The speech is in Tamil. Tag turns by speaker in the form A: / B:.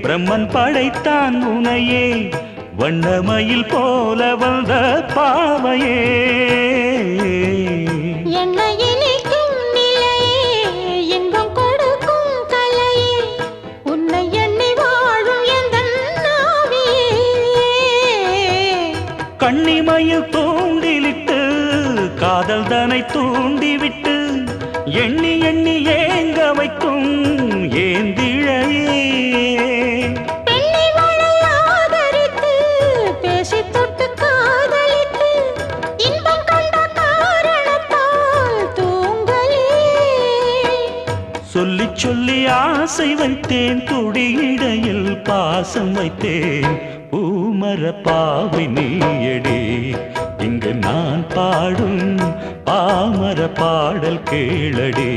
A: பிரம்மன் படைத்தான் உனையே வண்ணமயில் போல வந்த பாவையே கண்ணிமையில் தூண்டிலிட்டு காதல் தனை தூண்டிவிட்டு எண்ணி எண்ணி ஏங்க வைக்கும் ஏந்திழையே சொல்லி சொல்லி ஆசை வைத்தேன் துடியிடையில் பாசம் வைத்தேன் பூமர பாவை நீயடி இங்கு நான் பாடும் பாமர பாடல் கேளடி.